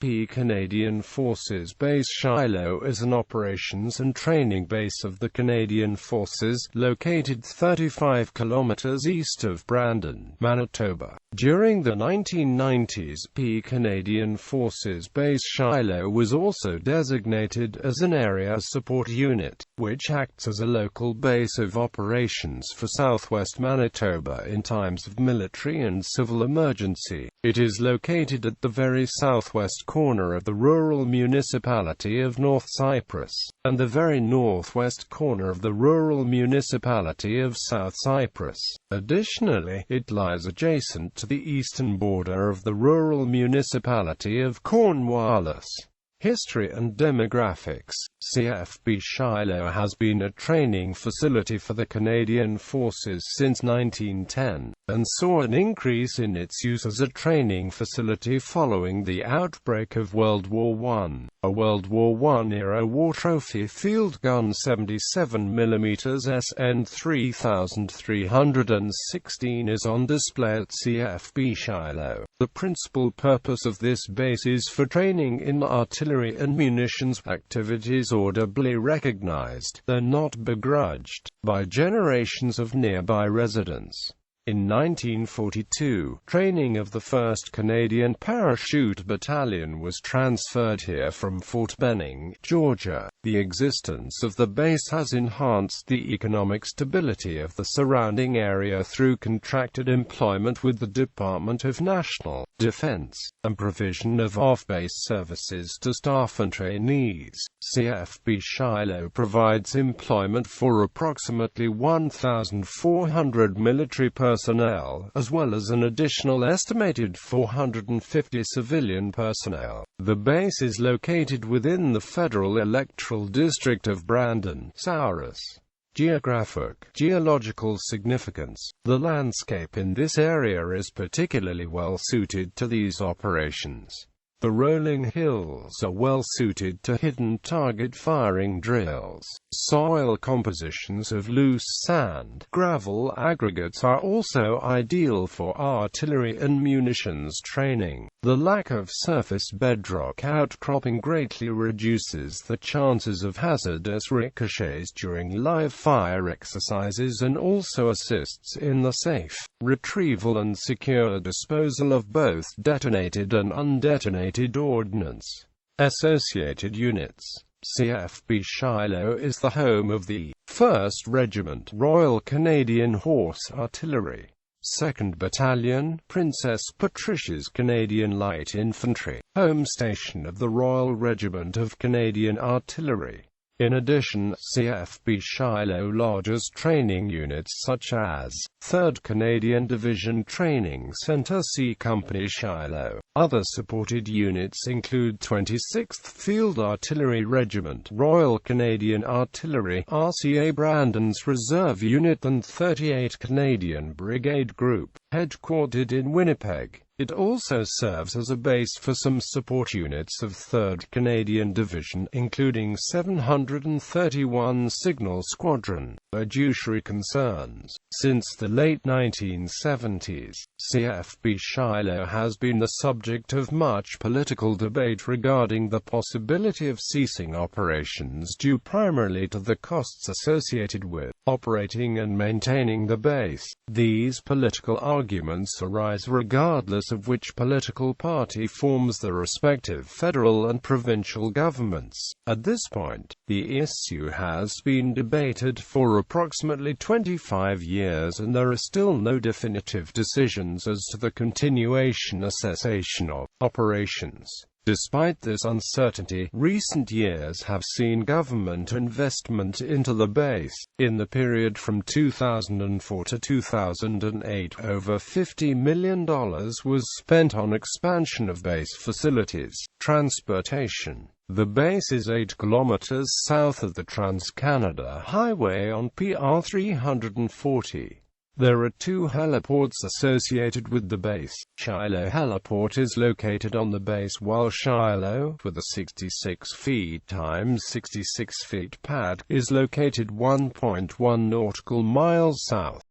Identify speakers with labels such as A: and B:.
A: CFB Canadian Forces Base Shilo is an operations and training base of the Canadian Forces, located 35 kilometers east of Brandon, Manitoba. During the 1990s, Canadian Forces Base Shilo was also designated as an Area Support Unit, which acts as a local base of operations for southwest Manitoba in times of military and civil emergency. It is located at the very southwest corner of the Rural Municipality of North Cypress, and the very northwest corner of the Rural Municipality of South Cypress. Additionally, it lies adjacent to the eastern border of the Rural Municipality of Cornwallis. History and demographics. CFB Shilo has been a training facility for the Canadian Forces since 1910, and saw an increase in its use as a training facility following the outbreak of World War I. A World War I-era war trophy field gun 77mm SN 3316 is on display at CFB Shilo. The principal purpose of this base is for training in artillery and munitions activities audibly recognized, though not begrudged, by generations of nearby residents. In 1942, training of the 1st Canadian Parachute Battalion was transferred here from Fort Benning, Georgia. The existence of the base has enhanced the economic stability of the surrounding area through contracted employment with the Department of National Defense, and provision of off-base services to staff and trainees. CFB Shilo provides employment for approximately 1,400 military personnel, as well as an additional estimated 450 civilian personnel. The base is located within the Federal Electoral District of Brandon, Cypress. Geological significance. The landscape in this area is particularly well suited to these operations. The rolling hills are well suited to hidden target firing drills. Soil compositions of loose sand, gravel aggregates are also ideal for artillery and munitions training. The lack of surface bedrock outcropping greatly reduces the chances of hazardous ricochets during live fire exercises and also assists in the safe retrieval and secure disposal of both detonated and undetonated ordnance. Associated units. CFB Shilo is the home of the 1st Regiment Royal Canadian Horse Artillery, 2nd Battalion, Princess Patricia's Canadian Light Infantry, home station of the Royal Regiment of Canadian Artillery. In addition, CFB Shilo lodges training units such as 3rd Canadian Division Training Centre C Company Shilo. Other supported units include 26th Field Artillery Regiment, Royal Canadian Artillery, RCA Brandon's Reserve Unit and 38 Canadian Brigade Group, headquartered in Winnipeg. It also serves as a base for some support units of 3rd Canadian Division, including 731 Signal Squadron. Judiciary concerns. Since the late 1970s, CFB Shilo has been the subject of much political debate regarding the possibility of ceasing operations due primarily to the costs associated with operating and maintaining the base. These political arguments arise regardless of which political party forms the respective federal and provincial governments. At this point, the issue has been debated for approximately 25 years and there are still no definitive decisions as to the continuation or cessation of operations. Despite this uncertainty, recent years have seen government investment into the base. In the period from 2004 to 2008, over $50 million was spent on expansion of base facilities. Transportation. The base is 8 kilometers south of the Trans-Canada Highway on PR 340. There are 2 heliports associated with the base. Shilo Heliport is located on the base, while Shilo, with a 66 feet x 66 feet pad, is located 1.1 nautical miles south.